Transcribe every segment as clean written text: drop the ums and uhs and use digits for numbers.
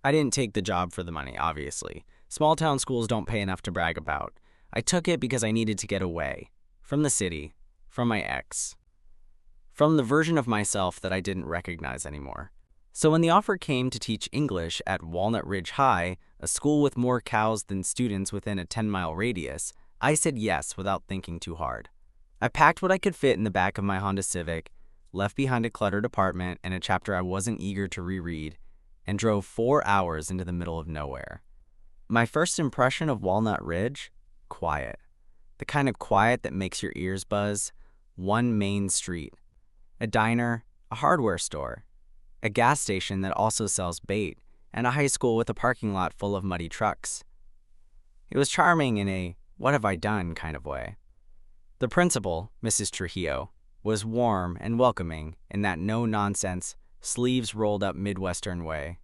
I didn't take the job for the money, obviously. Small-town schools don't pay enough to brag about. I took it because I needed to get away. From the city. From my ex. From the version of myself that I didn't recognize anymore. So when the offer came to teach English at Walnut Ridge High, a school with more cows than students within a 10-mile radius, I said yes without thinking too hard. I packed what I could fit in the back of my Honda Civic, left behind a cluttered apartment and a chapter I wasn't eager to reread, and drove 4 hours into the middle of nowhere. My first impression of Walnut Ridge? Quiet. The kind of quiet that makes your ears buzz. One main street. A diner, a hardware store, a gas station that also sells bait, and a high school with a parking lot full of muddy trucks. It was charming in a what have I done kind of way. The principal, Mrs. Trujillo, was warm and welcoming in that no-nonsense, sleeves-rolled-up Midwestern way.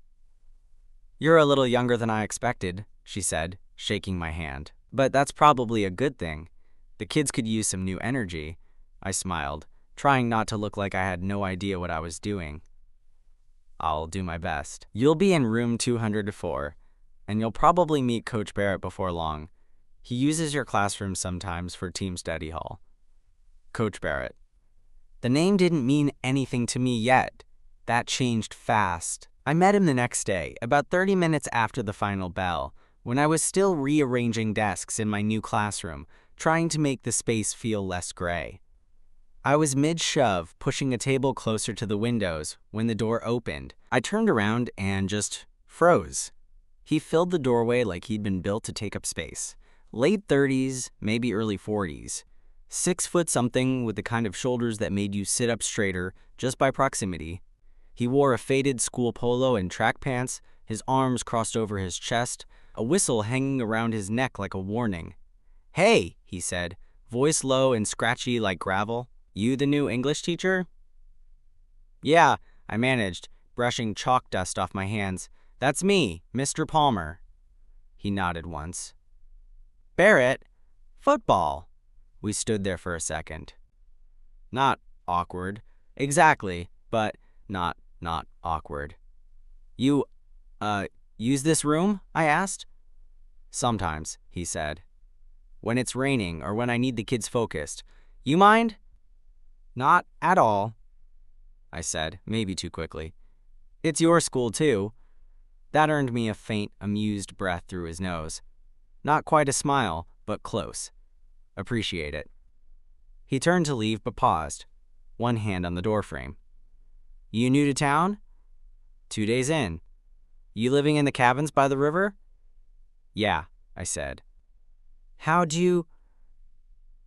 "You're a little younger than I expected," she said, shaking my hand. "But that's probably a good thing. The kids could use some new energy." I smiled, trying not to look like I had no idea what I was doing. "I'll do my best. You'll be in room 204, and you'll probably meet Coach Barrett before long. He uses your classroom sometimes for team study hall." Coach Barrett. The name didn't mean anything to me yet. That changed fast. I met him the next day, about 30 minutes after the final bell, when I was still rearranging desks in my new classroom, trying to make the space feel less gray. I was mid-shove, pushing a table closer to the windows, when the door opened. I turned around and just froze. He filled the doorway like he'd been built to take up space. Late 30s, maybe early 40s. 6 foot something with the kind of shoulders that made you sit up straighter just by proximity. He wore a faded school polo and track pants, his arms crossed over his chest, a whistle hanging around his neck like a warning. "Hey," he said, voice low and scratchy like gravel. "You the new English teacher?" "Yeah," I managed, brushing chalk dust off my hands. "That's me, Mr. Palmer." He nodded once. "Barrett, football." We stood there for a second. Not awkward. Exactly, but not awkward. "You, use this room?" I asked. "Sometimes," he said. "When it's raining or when I need the kids focused. You mind?" "Not at all," I said, maybe too quickly. "It's your school, too." That earned me a faint, amused breath through his nose. Not quite a smile, but close. "Appreciate it." He turned to leave but paused, one hand on the doorframe. "You new to town?" "2 days in." "You living in the cabins by the river?" "Yeah," I said. "How'd you—"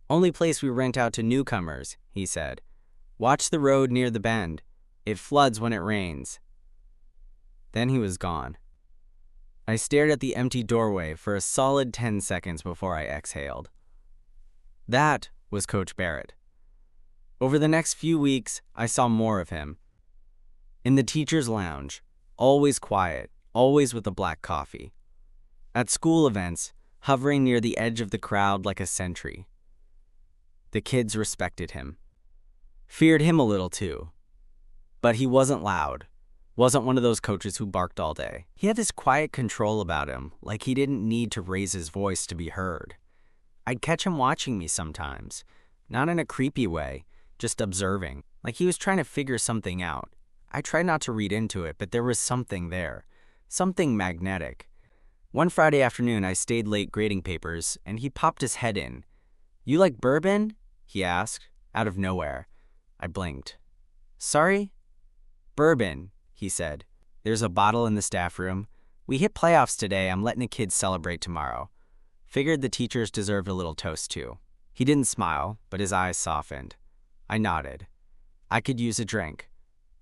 "Only place we rent out to newcomers," he said. "Watch the road near the bend. It floods when it rains." Then he was gone. I stared at the empty doorway for a solid 10 seconds before I exhaled. That was Coach Barrett. Over the next few weeks, I saw more of him. In the teacher's lounge, always quiet, always with a black coffee. At school events, hovering near the edge of the crowd like a sentry. The kids respected him. Feared him a little too. But he wasn't loud. Wasn't one of those coaches who barked all day. He had this quiet control about him, like he didn't need to raise his voice to be heard. I'd catch him watching me sometimes, not in a creepy way, just observing, like he was trying to figure something out. I tried not to read into it, but there was something there, something magnetic. One Friday afternoon, I stayed late grading papers, and he popped his head in. "You like bourbon?" he asked, out of nowhere. I blinked. "Sorry?" "Bourbon," he said. "There's a bottle in the staff room. We hit playoffs today. I'm letting the kids celebrate tomorrow. Figured the teachers deserved a little toast too." He didn't smile, but his eyes softened. I nodded. I could use a drink.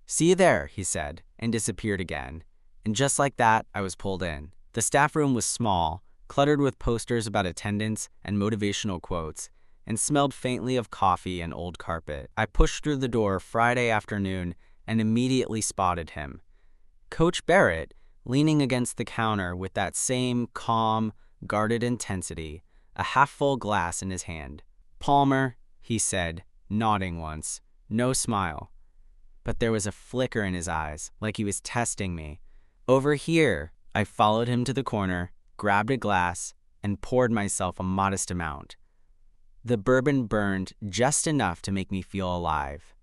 "See you there," he said, and disappeared again. And just like that, I was pulled in. The staff room was small, cluttered with posters about attendance and motivational quotes, and smelled faintly of coffee and old carpet. I pushed through the door Friday afternoon and immediately spotted him. Coach Barrett, leaning against the counter with that same calm, guarded intensity, a half-full glass in his hand. "Palmer," he said, nodding once. No smile. But there was a flicker in his eyes, like he was testing me. "Over here," I followed him to the corner, grabbed a glass, and poured myself a modest amount. The bourbon burned just enough to make me feel alive.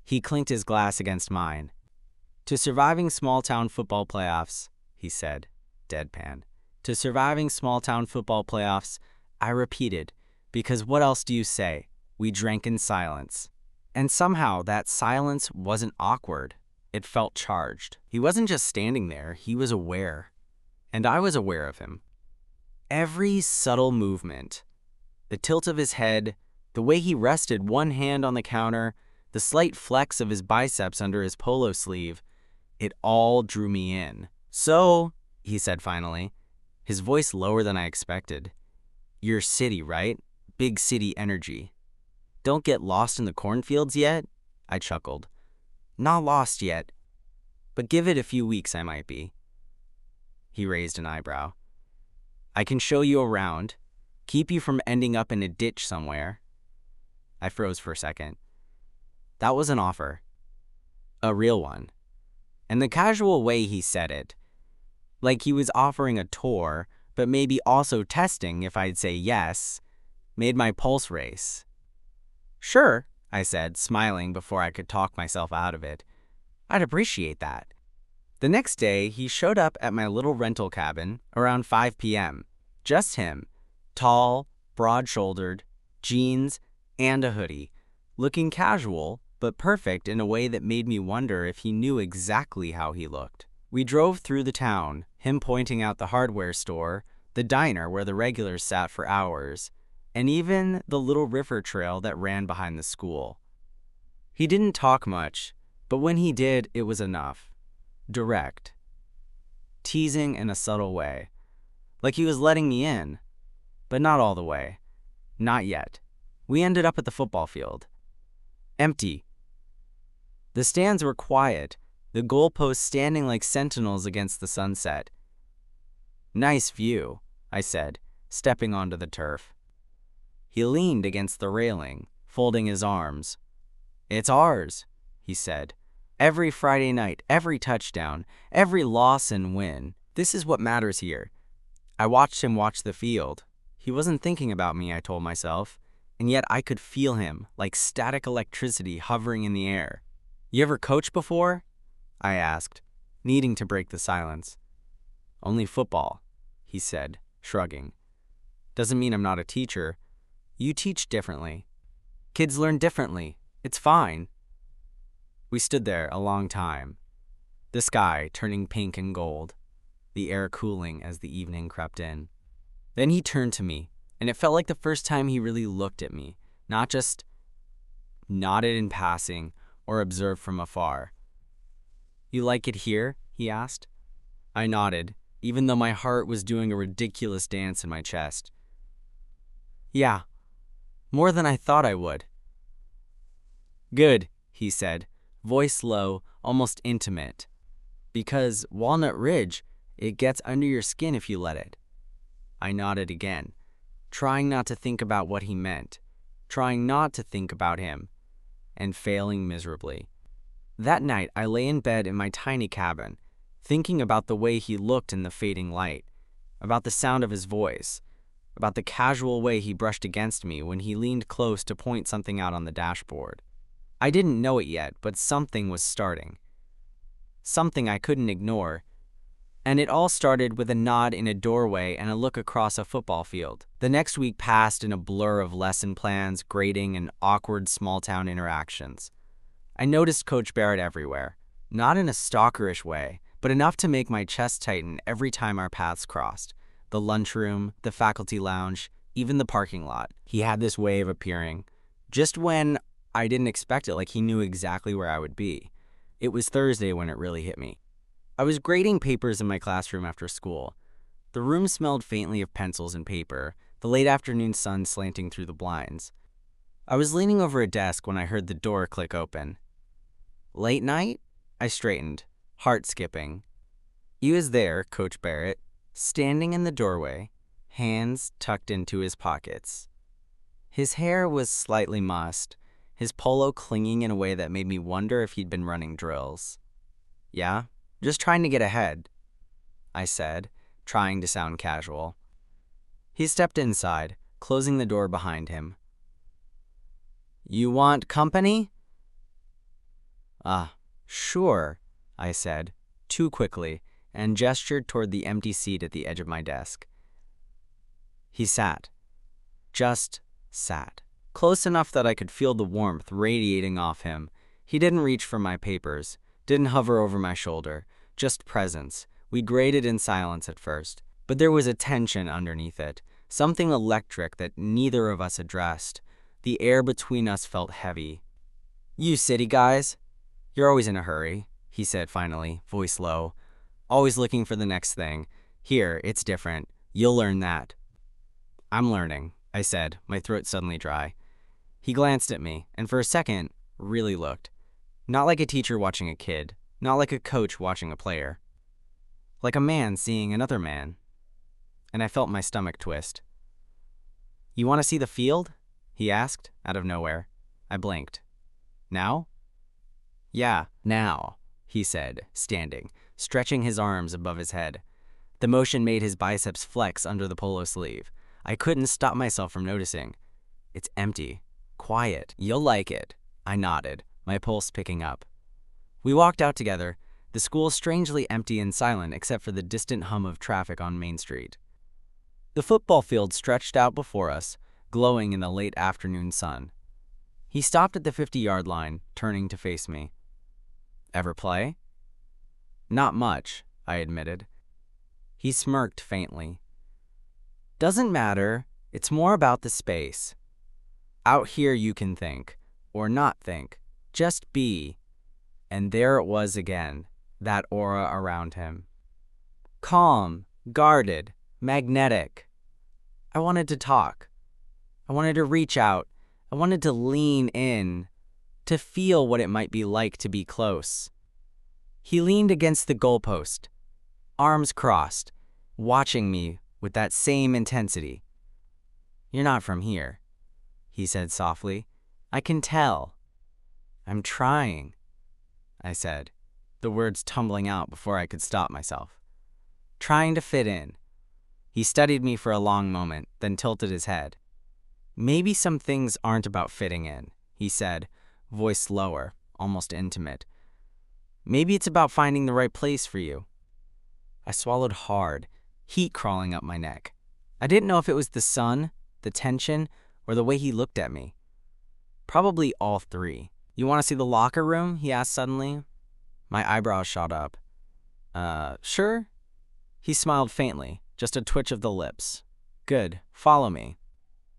He clinked his glass against mine. "To surviving small-town football playoffs," he said, deadpan. "To surviving small-town football playoffs," I repeated, because what else do you say? We drank in silence. And somehow that silence wasn't awkward. It felt charged. He wasn't just standing there, he was aware. And I was aware of him. Every subtle movement, the tilt of his head, the way he rested one hand on the counter, the slight flex of his biceps under his polo sleeve, it all drew me in. "So," he said finally, his voice lower than I expected, "You're city, right? Big city energy. Don't get lost in the cornfields yet?" I chuckled. "Not lost yet, but give it a few weeks I might be." He raised an eyebrow. "I can show you around, keep you from ending up in a ditch somewhere." I froze for a second. That was an offer. A real one. And the casual way he said it, like he was offering a tour, but maybe also testing if I'd say yes, made my pulse race. "Sure," I said, smiling before I could talk myself out of it. "I'd appreciate that." The next day, he showed up at my little rental cabin around 5 p.m. Just him, tall, broad-shouldered, jeans, and a hoodie, looking casual, but perfect in a way that made me wonder if he knew exactly how he looked. We drove through the town, him pointing out the hardware store, the diner where the regulars sat for hours, and even the little river trail that ran behind the school. He didn't talk much, but when he did, it was enough. Direct. Teasing in a subtle way. Like he was letting me in, but not all the way. Not yet. We ended up at the football field. Empty. The stands were quiet, the goalposts standing like sentinels against the sunset. "Nice view," I said, stepping onto the turf. He leaned against the railing, folding his arms. "It's ours," he said. "Every Friday night, every touchdown, every loss and win. This is what matters here." I watched him watch the field. He wasn't thinking about me, I told myself, and yet I could feel him, like static electricity hovering in the air. "You ever coached before?" I asked, needing to break the silence. "Only football," he said, shrugging. "Doesn't mean I'm not a teacher. You teach differently. Kids learn differently. It's fine." We stood there a long time, the sky turning pink and gold, the air cooling as the evening crept in. Then he turned to me, and it felt like the first time he really looked at me, not just nodded in passing or observed from afar. "You like it here?" he asked. I nodded, even though my heart was doing a ridiculous dance in my chest. "Yeah, more than I thought I would." "Good," he said, voice low, almost intimate. "Because Walnut Ridge, it gets under your skin if you let it." I nodded again, trying not to think about what he meant, trying not to think about him, and failing miserably. That night, I lay in bed in my tiny cabin, thinking about the way he looked in the fading light, about the sound of his voice, about the casual way he brushed against me when he leaned close to point something out on the dashboard. I didn't know it yet, but something was starting. Something I couldn't ignore. And it all started with a nod in a doorway and a look across a football field. The next week passed in a blur of lesson plans, grading, and awkward small-town interactions. I noticed Coach Barrett everywhere, not in a stalkerish way, but enough to make my chest tighten every time our paths crossed. The lunchroom, the faculty lounge, even the parking lot. He had this way of appearing, just when I didn't expect it, like he knew exactly where I would be. It was Thursday when it really hit me. I was grading papers in my classroom after school. The room smelled faintly of pencils and paper, the late afternoon sun slanting through the blinds. I was leaning over a desk when I heard the door click open. "Late night?" I straightened, heart skipping. He was there, Coach Barrett, standing in the doorway, hands tucked into his pockets. His hair was slightly mussed, his polo clinging in a way that made me wonder if he'd been running drills. "Yeah, just trying to get ahead." I said, trying to sound casual. He stepped inside, closing the door behind him. "You want company?" Sure," I said, too quickly, and gestured toward the empty seat at the edge of my desk. He sat. Just sat. Close enough that I could feel the warmth radiating off him. He didn't reach for my papers, didn't hover over my shoulder, just presence. We graded in silence at first, but there was a tension underneath it, something electric that neither of us addressed. The air between us felt heavy. "You city guys, you're always in a hurry," he said finally, voice low. "Always looking for the next thing. Here, it's different. You'll learn that." "I'm learning," I said, my throat suddenly dry. He glanced at me, and for a second, really looked. Not like a teacher watching a kid, not like a coach watching a player. Like a man seeing another man. And I felt my stomach twist. "You want to see the field?" he asked, out of nowhere. I blinked. "Now?" "Yeah, now," he said, standing, stretching his arms above his head. The motion made his biceps flex under the polo sleeve. I couldn't stop myself from noticing. "It's empty. Quiet. You'll like it." I nodded, my pulse picking up. We walked out together, the school strangely empty and silent except for the distant hum of traffic on Main Street. The football field stretched out before us, glowing in the late afternoon sun. He stopped at the 50-yard line, turning to face me. "Ever play?" "Not much," I admitted. He smirked faintly. "Doesn't matter. It's more about the space. Out here you can think, or not think, just be." And there it was again, that aura around him. Calm, guarded, magnetic. I wanted to talk. I wanted to reach out. I wanted to lean in, to feel what it might be like to be close. He leaned against the goalpost, arms crossed, watching me with that same intensity. "You're not from here," he said softly. "I can tell." "I'm trying," I said, the words tumbling out before I could stop myself. "Trying to fit in." He studied me for a long moment, then tilted his head. "Maybe some things aren't about fitting in," he said, voice lower, almost intimate. "Maybe it's about finding the right place for you." I swallowed hard, heat crawling up my neck. I didn't know if it was the sun, the tension, or the way he looked at me. Probably all three. "You want to see the locker room?" he asked suddenly. My eyebrows shot up. Sure?" He smiled faintly, just a twitch of the lips. "Good, follow me."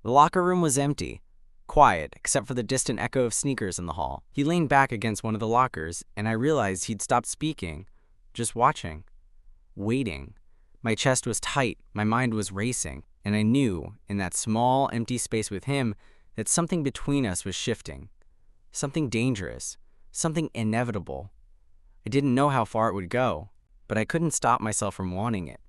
The locker room was empty, quiet except for the distant echo of sneakers in the hall. He leaned back against one of the lockers, and I realized he'd stopped speaking, just watching, waiting. My chest was tight, my mind was racing, and I knew, in that small, empty space with him, that something between us was shifting. Something dangerous, something inevitable. I didn't know how far it would go, but I couldn't stop myself from wanting it.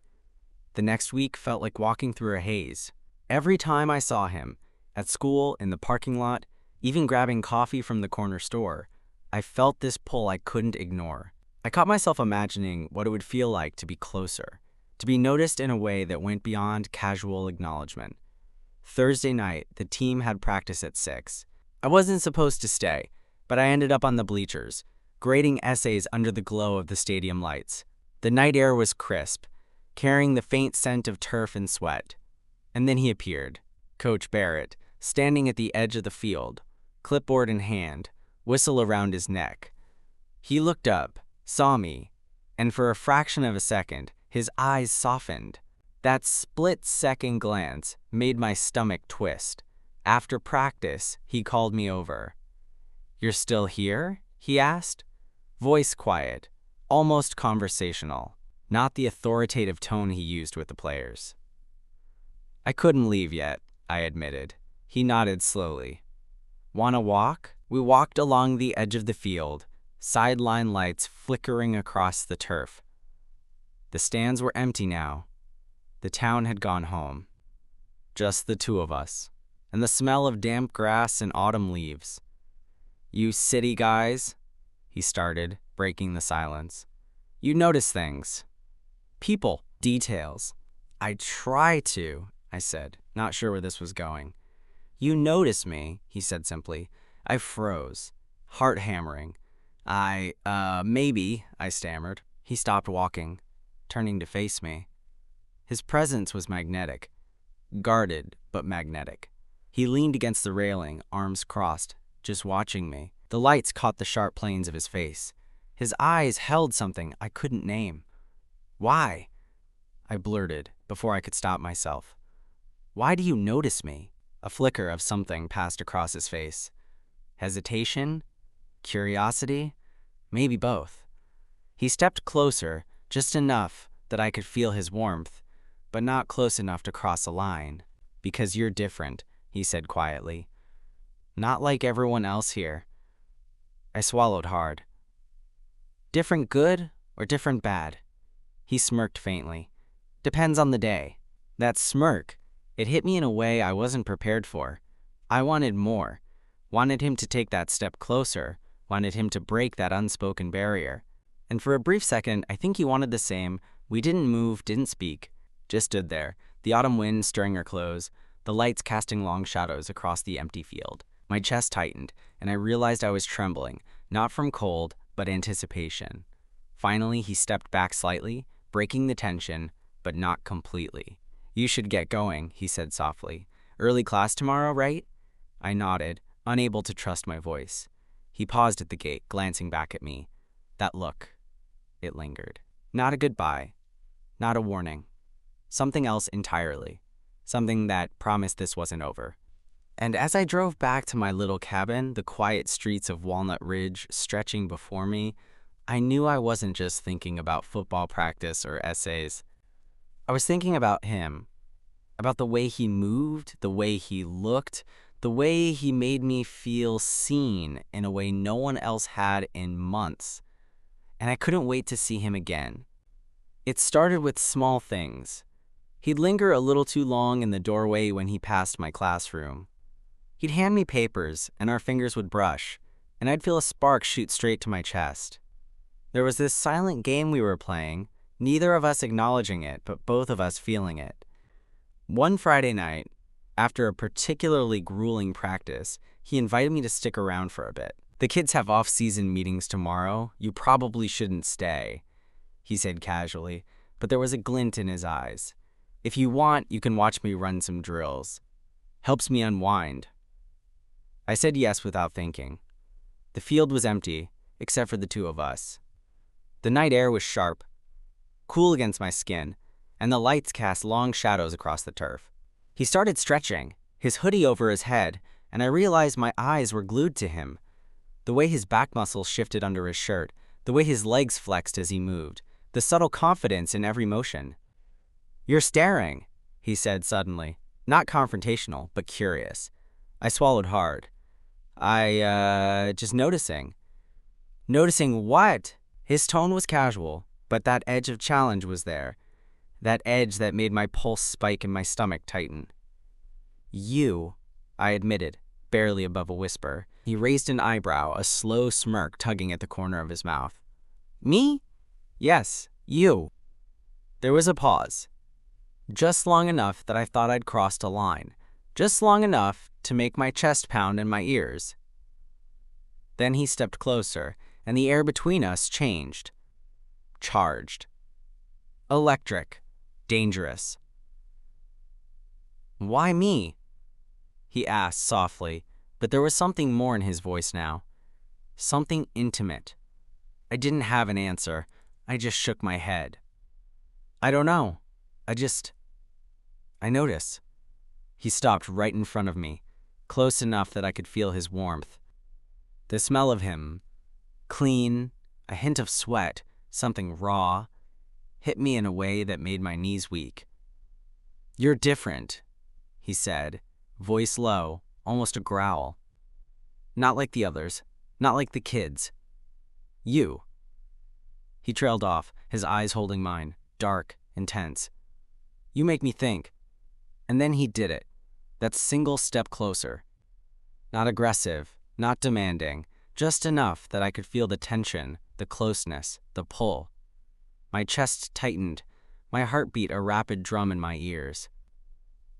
The next week felt like walking through a haze. Every time I saw him, at school, in the parking lot, even grabbing coffee from the corner store, I felt this pull I couldn't ignore. I caught myself imagining what it would feel like to be closer, to be noticed in a way that went beyond casual acknowledgement. Thursday night, the team had practice at 6. I wasn't supposed to stay, but I ended up on the bleachers, grading essays under the glow of the stadium lights. The night air was crisp, carrying the faint scent of turf and sweat. And then he appeared, Coach Barrett, standing at the edge of the field, clipboard in hand, whistle around his neck. He looked up, saw me, and for a fraction of a second, his eyes softened. That split-second glance made my stomach twist. After practice, he called me over. "You're still here?" he asked. Voice quiet, almost conversational, not the authoritative tone he used with the players. "I couldn't leave yet," I admitted. He nodded slowly. "Wanna walk?" We walked along the edge of the field, sideline lights flickering across the turf. The stands were empty now. The town had gone home. Just the two of us, and the smell of damp grass and autumn leaves. "You city guys," he started, breaking the silence. "You notice things. People. Details. I try to, I said, not sure where this was going. You notice me, he said simply. I froze, heart hammering. Maybe, I stammered. He stopped walking, turning to face me. His presence was magnetic, guarded but magnetic. He leaned against the railing, arms crossed, just watching me. The lights caught the sharp planes of his face. His eyes held something I couldn't name. Why? I blurted, before I could stop myself. Why do you notice me? A flicker of something passed across his face. Hesitation? Curiosity? Maybe both. He stepped closer, just enough that I could feel his warmth, but not close enough to cross a line. Because you're different, he said quietly. Not like everyone else here. I swallowed hard. Different good or different bad? He smirked faintly. Depends on the day. That smirk, it hit me in a way I wasn't prepared for. I wanted more. Wanted him to take that step closer. Wanted him to break that unspoken barrier. And for a brief second, I think he wanted the same. We didn't move, didn't speak. Just stood there, the autumn wind stirring our clothes, the lights casting long shadows across the empty field. My chest tightened, and I realized I was trembling, not from cold, but anticipation. Finally, he stepped back slightly, breaking the tension, but not completely. You should get going, he said softly. Early class tomorrow, right? I nodded, unable to trust my voice. He paused at the gate, glancing back at me. That look, it lingered. Not a goodbye, not a warning. Something else entirely. Something that promised this wasn't over. And as I drove back to my little cabin, the quiet streets of Walnut Ridge stretching before me, I knew I wasn't just thinking about football practice or essays. I was thinking about him, about the way he moved, the way he looked, the way he made me feel seen in a way no one else had in months. And I couldn't wait to see him again. It started with small things. He'd linger a little too long in the doorway when he passed my classroom. He'd hand me papers, and our fingers would brush, and I'd feel a spark shoot straight to my chest. There was this silent game we were playing, neither of us acknowledging it, but both of us feeling it. One Friday night, after a particularly grueling practice, he invited me to stick around for a bit. The kids have off-season meetings tomorrow. You probably shouldn't stay, he said casually, but there was a glint in his eyes. If you want, you can watch me run some drills. Helps me unwind. I said yes without thinking. The field was empty, except for the two of us. The night air was sharp, cool against my skin, and the lights cast long shadows across the turf. He started stretching, his hoodie over his head, and I realized my eyes were glued to him. The way his back muscles shifted under his shirt, the way his legs flexed as he moved, the subtle confidence in every motion. You're staring, he said suddenly, not confrontational, but curious. I swallowed hard. Just noticing. Noticing what? His tone was casual, but that edge of challenge was there. That edge that made my pulse spike and my stomach tighten. You, I admitted, barely above a whisper. He raised an eyebrow, a slow smirk tugging at the corner of his mouth. Me? Yes, you. There was a pause. Just long enough that I thought I'd crossed a line. Just long enough to make my chest pound in my ears. Then he stepped closer, and the air between us changed. Charged. Electric. Dangerous. Why me? He asked softly, but there was something more in his voice now. Something intimate. I didn't have an answer. I just shook my head. I don't know. I notice. He stopped right in front of me, close enough that I could feel his warmth. The smell of him, clean, a hint of sweat, something raw, hit me in a way that made my knees weak. You're different, he said, voice low, almost a growl. Not like the others, not like the kids. You. He trailed off, his eyes holding mine, dark, intense. You make me think. And then he did it, that single step closer. Not aggressive, not demanding, just enough that I could feel the tension, the closeness, the pull. My chest tightened, My heart beat a rapid drum in my ears.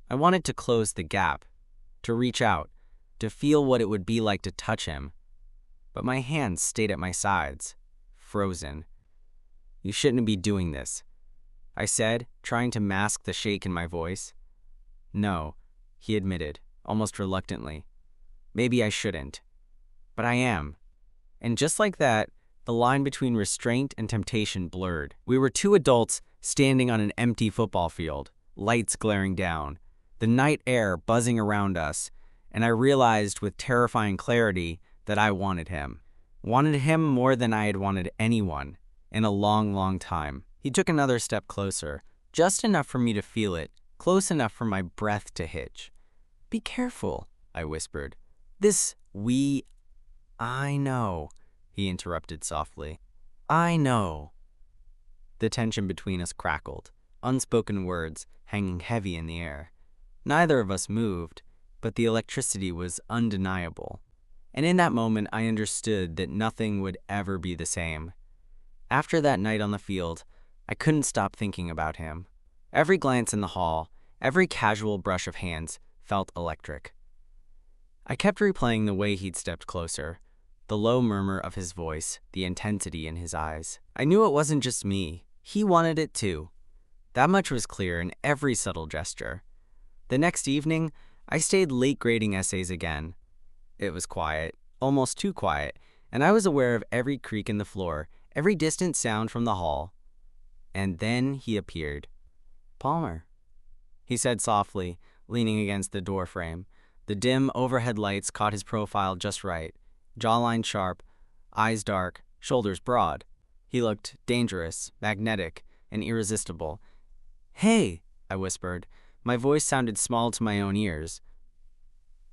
I wanted to close the gap, to reach out, to feel what it would be like to touch him. But my hands stayed at my sides, frozen. "You shouldn't be doing this," I said, trying to mask the shake in my voice. "No," he admitted, almost reluctantly. "Maybe I shouldn't. But I am." And just like that, the line between restraint and temptation blurred. We were two adults standing on an empty football field, lights glaring down, the night air buzzing around us, and I realized with terrifying clarity that I wanted him. Wanted him more than I had wanted anyone in a long, long time. He took another step closer, just enough for me to feel it, close enough for my breath to hitch. "Be careful," I whispered. "I know," he interrupted softly. "I know." The tension between us crackled, unspoken words hanging heavy in the air. Neither of us moved, but the electricity was undeniable. And in that moment, I understood that nothing would ever be the same. After that night on the field, I couldn't stop thinking about him. Every glance in the hall, every casual brush of hands felt electric. I kept replaying the way he'd stepped closer, the low murmur of his voice, the intensity in his eyes. I knew it wasn't just me. He wanted it too. That much was clear in every subtle gesture. The next evening, I stayed late grading essays again. It was quiet, almost too quiet, and I was aware of every creak in the floor, every distant sound from the hall. And then he appeared. "Palmer," he said softly, leaning against the door frame. The dim overhead lights caught his profile just right. Jawline sharp, eyes dark, shoulders broad. He looked dangerous, magnetic, and irresistible. "Hey," I whispered. My voice sounded small to my own ears.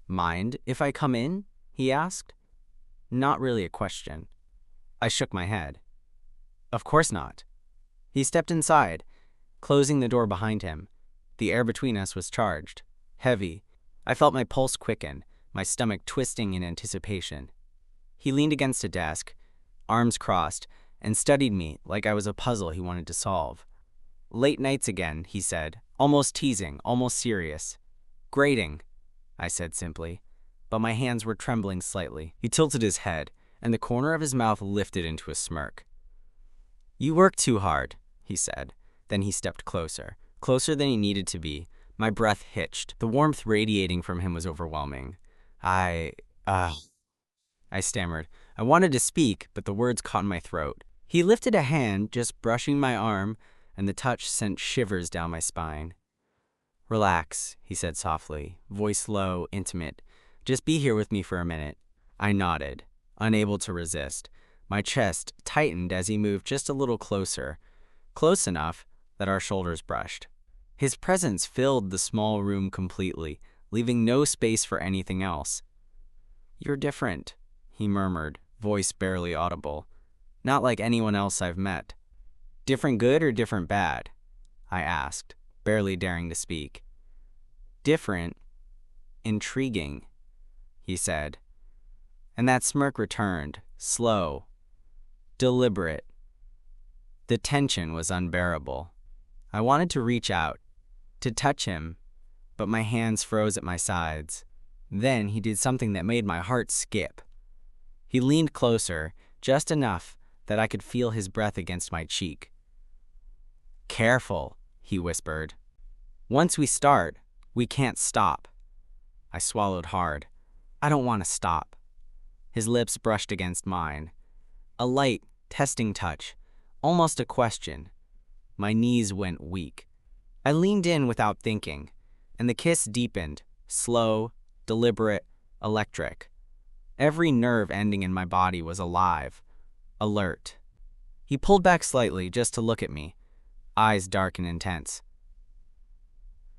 "Mind if I come in?" he asked. Not really a question. I shook my head. "Of course not." He stepped inside, closing the door behind him. The air between us was charged, heavy. I felt my pulse quicken, my stomach twisting in anticipation. He leaned against a desk, arms crossed, and studied me like I was a puzzle he wanted to solve. "Late nights again," he said, almost teasing, almost serious. "Grading," I said simply, but my hands were trembling slightly. He tilted his head, and the corner of his mouth lifted into a smirk. "You work too hard," he said. Then he stepped closer, closer than he needed to be. My breath hitched. The warmth radiating from him was overwhelming. I stammered. I wanted to speak, but the words caught in my throat. He lifted a hand, just brushing my arm, and the touch sent shivers down my spine. "Relax," he said softly, voice low, intimate. "Just be here with me for a minute." I nodded, unable to resist. My chest tightened as he moved just a little closer, close enough that our shoulders brushed. His presence filled the small room completely, leaving no space for anything else. "You're different," he murmured, voice barely audible. "Not like anyone else I've met." "Different good or different bad?" I asked, barely daring to speak. "Different, intriguing," he said. And that smirk returned, slow, deliberate. The tension was unbearable. I wanted to reach out, to touch him, but my hands froze at my sides. Then he did something that made my heart skip. He leaned closer, just enough that I could feel his breath against my cheek. "Careful," he whispered. "Once we start, we can't stop." I swallowed hard. I don't want to stop. His lips brushed against mine. A light, testing touch, almost a question. My knees went weak. I leaned in without thinking, and the kiss deepened, slow, deliberate, electric. Every nerve ending in my body was alive, alert. He pulled back slightly just to look at me, eyes dark and intense.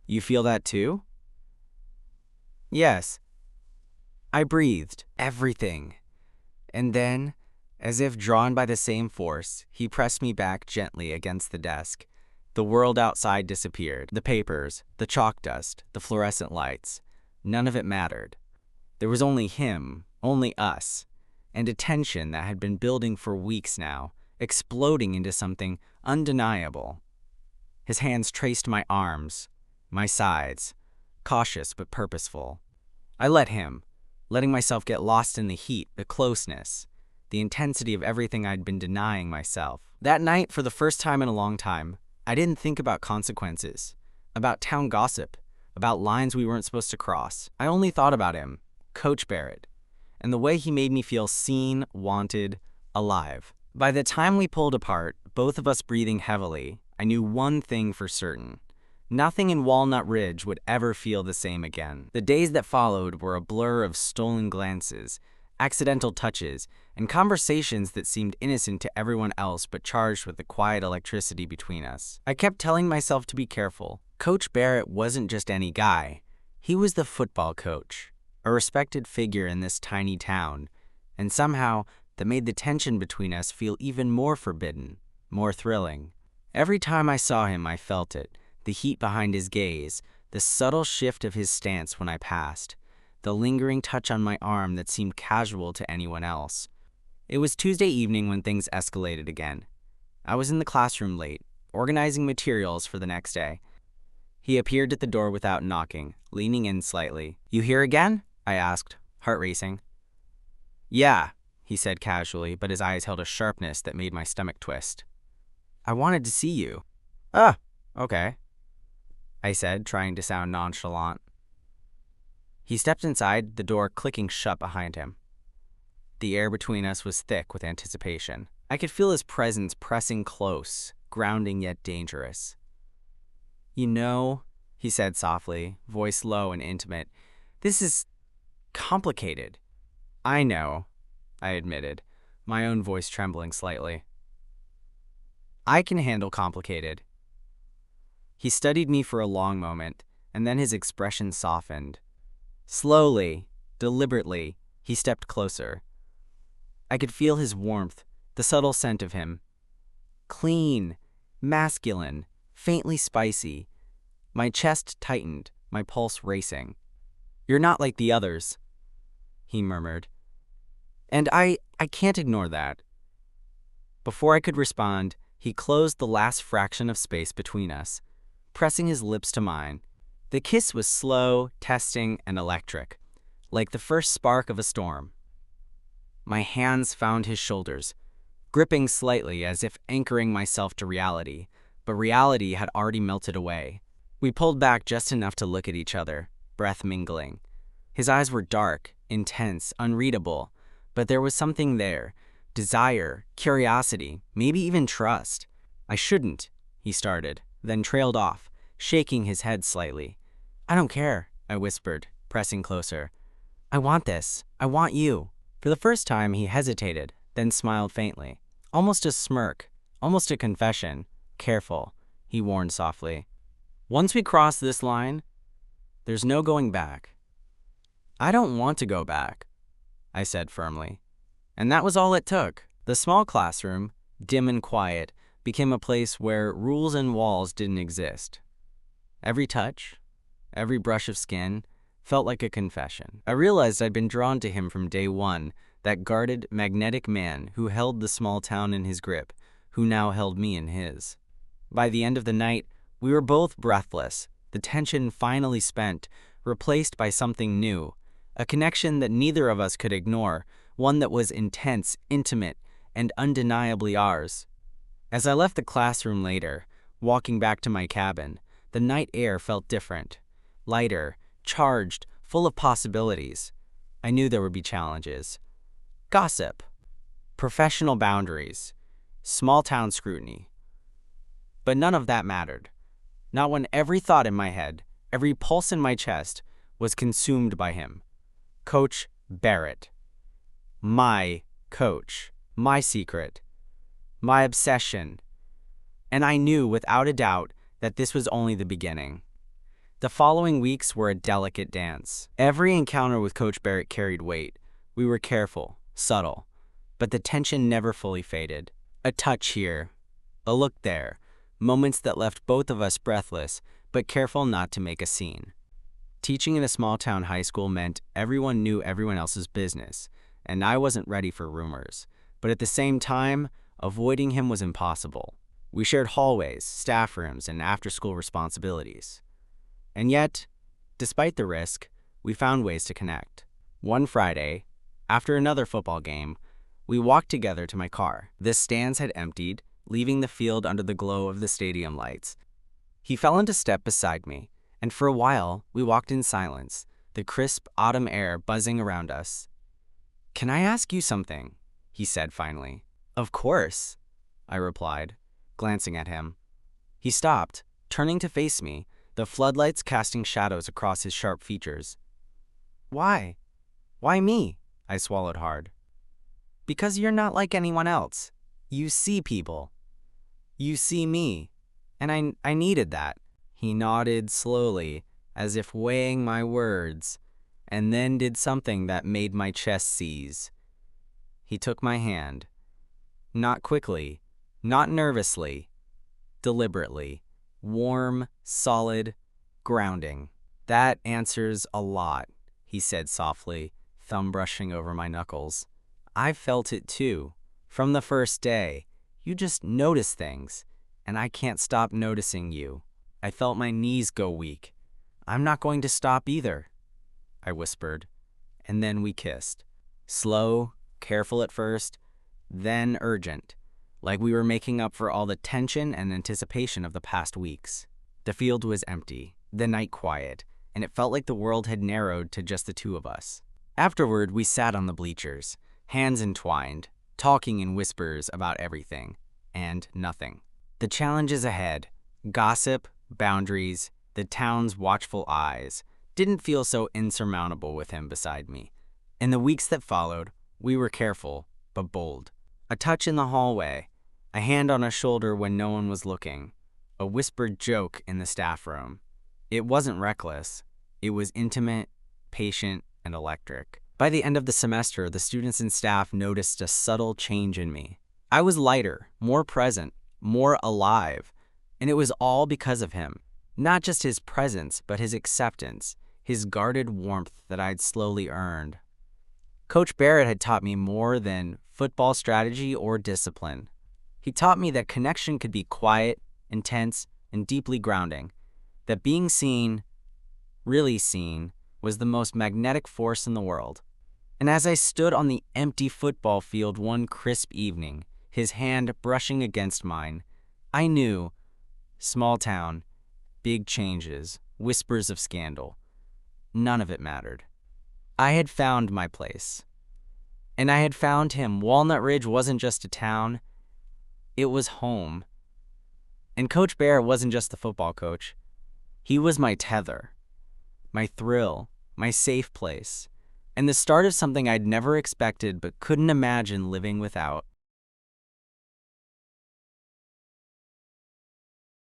"You feel that too?" "Yes." I breathed, everything. And then, as if drawn by the same force, he pressed me back gently against the desk. The world outside disappeared. The papers, the chalk dust, the fluorescent lights. None of it mattered. There was only him, only us, and a tension that had been building for weeks now, exploding into something undeniable. His hands traced my arms, my sides, cautious but purposeful. I let him, letting myself get lost in the heat, the closeness, the intensity of everything I'd been denying myself. That night, for the first time in a long time, I didn't think about consequences, about town gossip, about lines we weren't supposed to cross. I only thought about him, Coach Barrett, and the way he made me feel seen, wanted, alive. By the time we pulled apart, both of us breathing heavily, I knew one thing for certain. Nothing in Walnut Ridge would ever feel the same again. The days that followed were a blur of stolen glances, accidental touches, and conversations that seemed innocent to everyone else but charged with the quiet electricity between us. I kept telling myself to be careful. Coach Barrett wasn't just any guy. He was the football coach, a respected figure in this tiny town, and somehow that made the tension between us feel even more forbidden, more thrilling. Every time I saw him, I felt it, the heat behind his gaze, the subtle shift of his stance when I passed, the lingering touch on my arm that seemed casual to anyone else. It was Tuesday evening when things escalated again. I was in the classroom late, organizing materials for the next day. He appeared at the door without knocking, leaning in slightly. "You here again?" I asked, heart racing. "Yeah," he said casually, but his eyes held a sharpness that made my stomach twist. "I wanted to see you." "Ah, okay," I said, trying to sound nonchalant. He stepped inside, the door clicking shut behind him. The air between us was thick with anticipation. I could feel his presence pressing close, grounding yet dangerous. "You know," he said softly, voice low and intimate, "this is complicated." "I know," I admitted, my own voice trembling slightly. "I can handle complicated." He studied me for a long moment, and then his expression softened. Slowly, deliberately, he stepped closer. I could feel his warmth, the subtle scent of him. Clean, masculine, faintly spicy. My chest tightened, my pulse racing. "You're not like the others," he murmured. "And I can't ignore that." Before I could respond, he closed the last fraction of space between us, pressing his lips to mine. The kiss was slow, testing, and electric, like the first spark of a storm. My hands found his shoulders, gripping slightly as if anchoring myself to reality, but reality had already melted away. We pulled back just enough to look at each other, breath mingling. His eyes were dark, intense, unreadable, but there was something there. Desire, curiosity, maybe even trust. "I shouldn't," he started, then trailed off, shaking his head slightly. "I don't care," I whispered, pressing closer. "I want this. I want you." For the first time, he hesitated, then smiled faintly. Almost a smirk, almost a confession. "Careful," he warned softly. "Once we cross this line, there's no going back." "I don't want to go back," I said firmly. And that was all it took. The small classroom, dim and quiet, became a place where rules and walls didn't exist. Every touch, every brush of skin, felt like a confession. I realized I'd been drawn to him from day one, that guarded, magnetic man who held the small town in his grip, who now held me in his. By the end of the night, we were both breathless, the tension finally spent, replaced by something new, a connection that neither of us could ignore, one that was intense, intimate, and undeniably ours. As I left the classroom later, walking back to my cabin, the night air felt different, lighter, charged, full of possibilities. I knew there would be challenges. Gossip, professional boundaries, small-town scrutiny. But none of that mattered. Not when every thought in my head, every pulse in my chest, was consumed by him. Coach Barrett. My coach. My secret. My obsession. And I knew without a doubt that this was only the beginning. The following weeks were a delicate dance. Every encounter with Coach Barrett carried weight. We were careful, subtle, but the tension never fully faded. A touch here, a look there, moments that left both of us breathless, but careful not to make a scene. Teaching in a small-town high school meant everyone knew everyone else's business, and I wasn't ready for rumors. But at the same time, avoiding him was impossible. We shared hallways, staff rooms, and after-school responsibilities. And yet, despite the risk, we found ways to connect. One Friday, after another football game, we walked together to my car. The stands had emptied, leaving the field under the glow of the stadium lights. He fell into step beside me, and for a while, we walked in silence, the crisp autumn air buzzing around us. "Can I ask you something?" he said finally. "Of course," I replied, glancing at him. He stopped, turning to face me, the floodlights casting shadows across his sharp features. "Why? Why me?" I swallowed hard. "Because you're not like anyone else. You see people. You see me. And I needed that." He nodded slowly, as if weighing my words, and then did something that made my chest seize. He took my hand. Not quickly, not nervously, deliberately. Warm, solid, grounding. "That answers a lot," he said softly, thumb brushing over my knuckles. "I've felt it too. From the first day. You just notice things, and I can't stop noticing you." I felt my knees go weak. "I'm not going to stop either," I whispered, and then we kissed. Slow, careful at first, then urgent, like we were making up for all the tension and anticipation of the past weeks. The field was empty, the night quiet, and it felt like the world had narrowed to just the two of us. Afterward, we sat on the bleachers, hands entwined, talking in whispers about everything and nothing. The challenges ahead, gossip, boundaries, the town's watchful eyes, didn't feel so insurmountable with him beside me. In the weeks that followed, we were careful, but bold. A touch in the hallway, a hand on a shoulder when no one was looking, a whispered joke in the staff room. It wasn't reckless. It was intimate, patient, and electric. By the end of the semester, the students and staff noticed a subtle change in me. I was lighter, more present, more alive, and it was all because of him. Not just his presence, but his acceptance, his guarded warmth that I'd slowly earned. Coach Barrett had taught me more than football strategy or discipline. He taught me that connection could be quiet, intense, and deeply grounding, that being seen, really seen, was the most magnetic force in the world. And as I stood on the empty football field one crisp evening, his hand brushing against mine, I knew, small town, big changes, whispers of scandal, none of it mattered. I had found my place. And I had found him. Walnut Ridge wasn't just a town, it was home. And Coach Barrett wasn't just the football coach. He was my tether, my thrill, my safe place, and the start of something I'd never expected but couldn't imagine living without.